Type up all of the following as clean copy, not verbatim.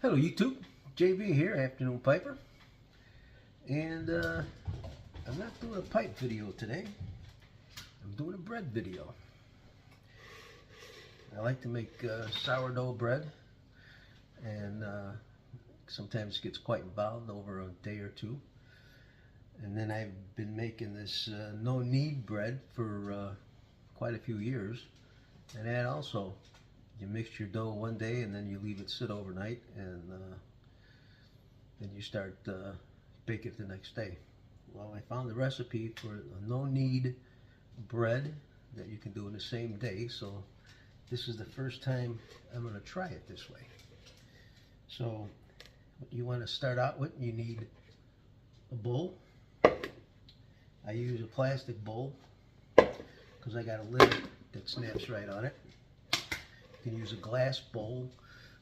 Hello YouTube, JB here, Afternoon Piper, and I'm not doing a pipe video today. I'm doing a bread video. I like to make sourdough bread, and sometimes it gets quite involved over a day or two. And then I've been making this no-knead bread for quite a few years, and that also, you mix your dough one day and then you leave it sit overnight, and then you start bake it the next day. Well, I found the recipe for a no-knead bread that you can do in the same day, so this is the first time I'm going to try it this way. So what you want to start out with, you need a bowl. I use a plastic bowl because I got a lid that snaps right on it. You can use a glass bowl,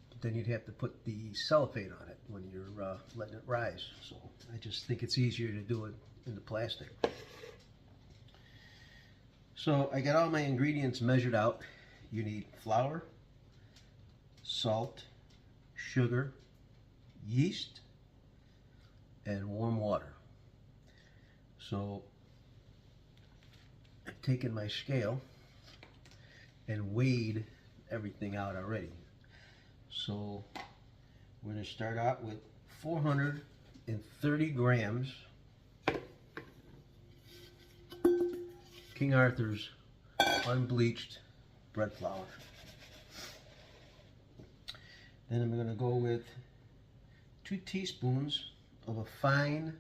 but then you'd have to put the cellophane on it when you're letting it rise. So I just think it's easier to do it in the plastic. So I got all my ingredients measured out. You need flour, salt, sugar, yeast, and warm water. So I've taken my scale and weighed everything out already. So we're going to start out with 430 grams King Arthur's unbleached bread flour. Then I'm going to go with 2 teaspoons of a fine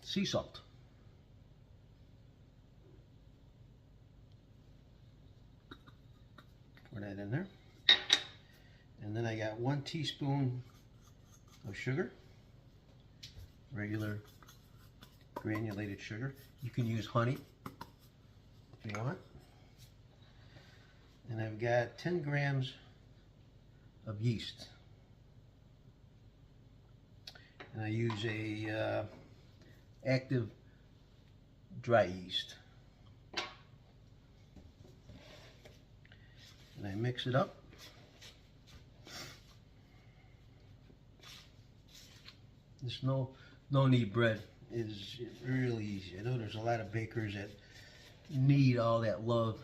sea salt. Pour that in there. And then I got 1 teaspoon of sugar, regular granulated sugar. You can use honey if you want. And I've got 10 grams of yeast. And I use a active dry yeast. And I mix it up. This no-knead bread is really easy. I know there's a lot of bakers that need all that love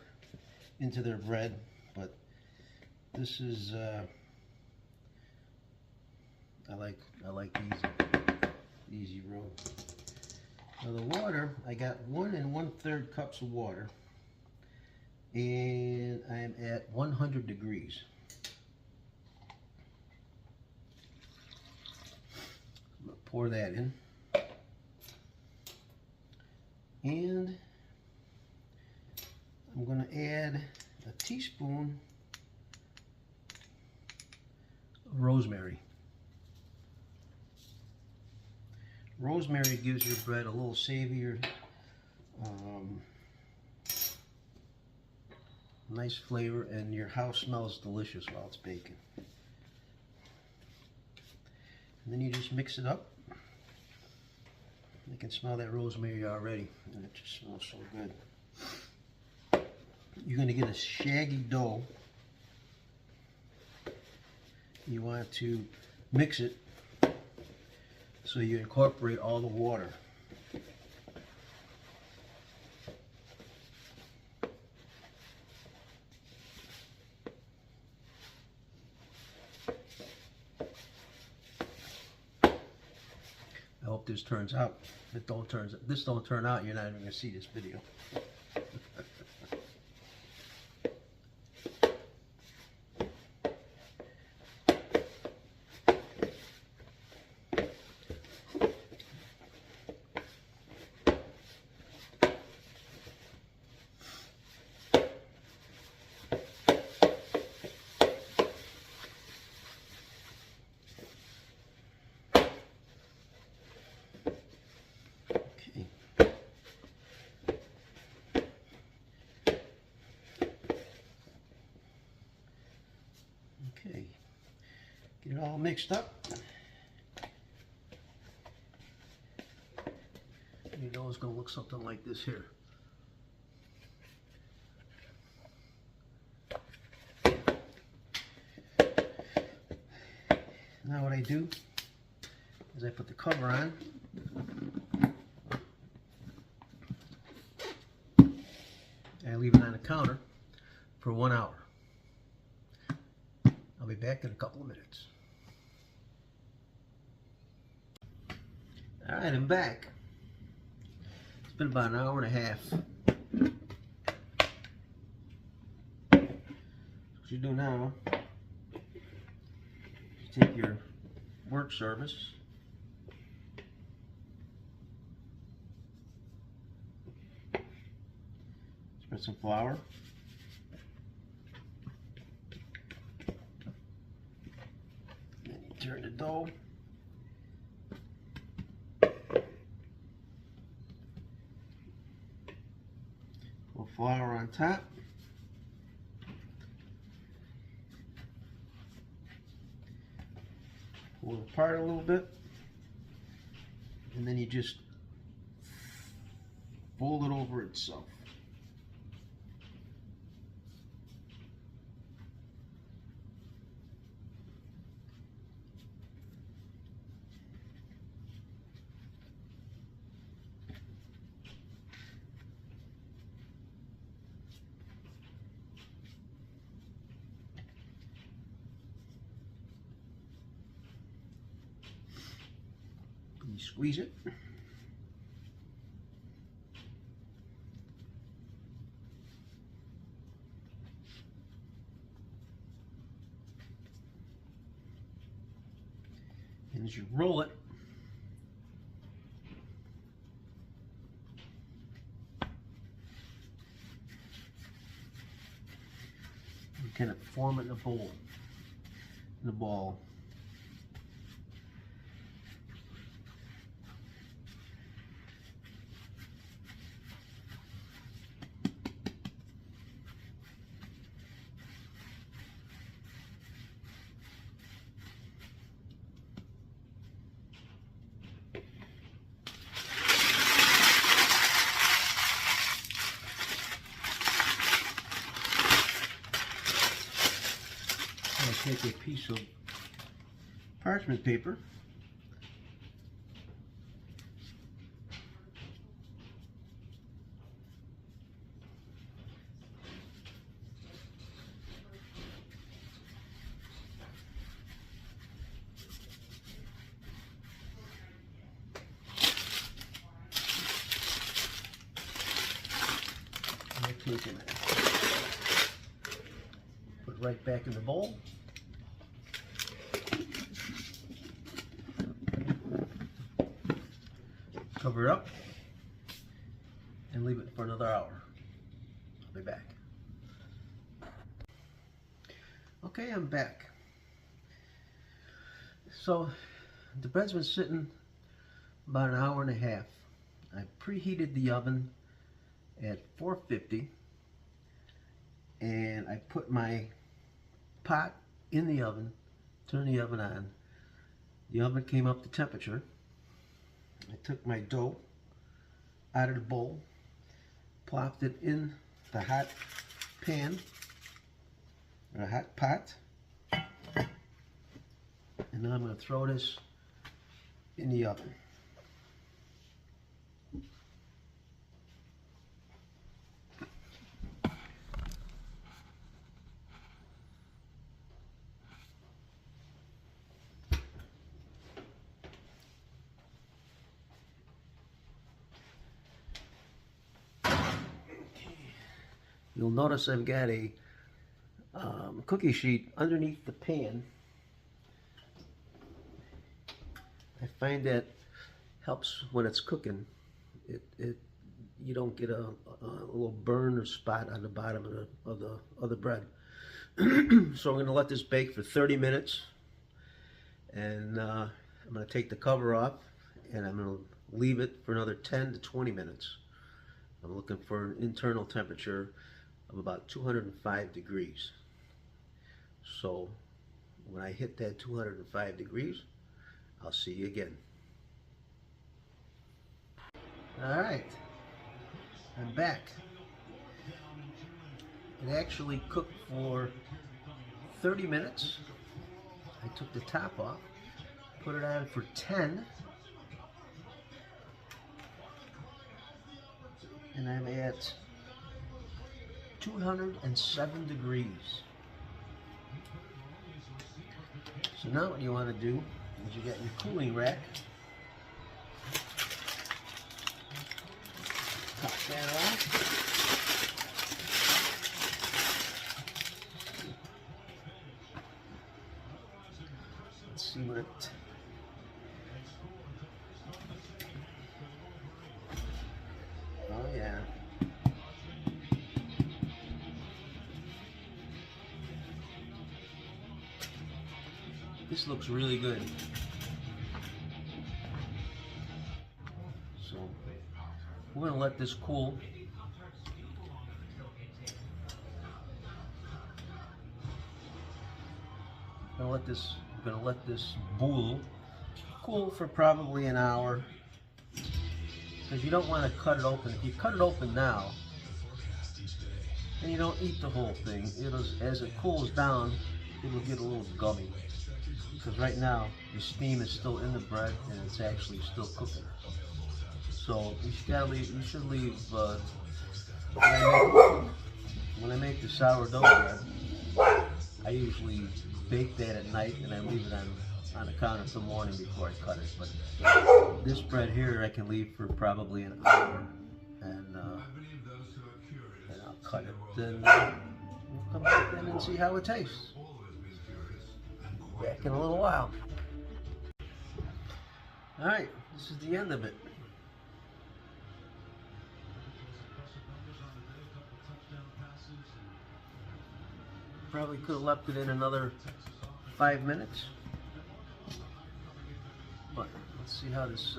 into their bread, but this is I like easy road. Now the water, I got 1 1/3 cups of water, and I'm at 100 degrees. I'm going to pour that in. And I'm going to add a teaspoon of rosemary. Rosemary gives your bread a little savourier, nice flavor, and your house smells delicious while it's baking. And then you just mix it up. I can smell that rosemary already, and it just smells so good. You're going to get a shaggy dough. You want to mix it so you incorporate all the water. I hope this turns out. If this don't turn out, you're not even going to see this video. Okay, get it all mixed up. You know it's going to look something like this here. Now what I do is I put the cover on. I leave it on the counter for 1 hour. I'll be back in a couple of minutes. Alright, I'm back. It's been about an hour and a half. What you do now, you take your work surface, spread some flour, then you turn the dough, pour flour on top, pull it apart a little bit, and then you just fold it over itself. You squeeze it. And as you roll it, you kind of form it in a bowl, in a ball. Take a piece of parchment paper, and I take it, put it right back in the bowl. Cover it up and leave it for another hour. I'll be back. Okay, I'm back. So the bread's been sitting about an hour and a half. I preheated the oven at 450 and I put my pot in the oven, turned the oven on. The oven came up to temperature. I took my dough out of the bowl, plopped it in the hot pan, or a hot pot, and now I'm going to throw this in the oven. You'll notice I've got a cookie sheet underneath the pan. I find that helps when it's cooking. You don't get a little burn or spot on the bottom of the bread. So I'm going to let this bake for 30 minutes, and I'm going to take the cover off, and I'm going to leave it for another 10 to 20 minutes. I'm looking for an internal temperature of about 205 degrees. So when I hit that 205 degrees, I'll see you again. All right, I'm back. It actually cooked for 30 minutes. I took the top off. Put it on for 10. And I'm at 207 degrees. So now what you want to do is you got your cooling rack. Pop that off. Let's see what it... Oh yeah. This looks really good. So we're going to let this cool. I'm going to let this boule cool for probably an hour, because you don't want to cut it open. If you cut it open now and you don't eat the whole thing, as it cools down, it'll get a little gummy. Because right now the steam is still in the bread and it's actually still cooking. So you should leave. When I make the sourdough bread, I usually bake that at night and I leave it on the counter until morning before I cut it. But this bread here I can leave for probably an hour, and I'll cut it. Then we'll come back in and see how it tastes. Back in a little while. Alright, this is the end of it. Probably could have left it in another 5 minutes. But let's see how this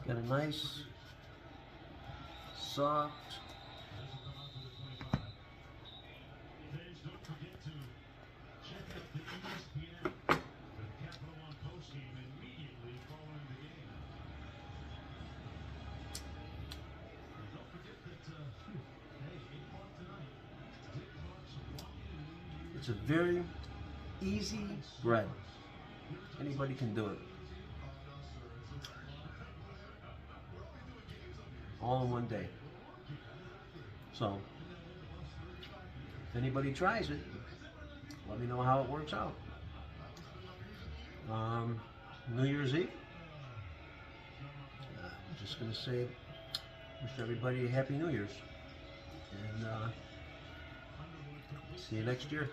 got a nice soft it's a very easy bread. Anybody can do it. All in one day. So, if anybody tries it, let me know how it works out. New Year's Eve. I'm just going to say, wish everybody a Happy New Year's. And see you next year.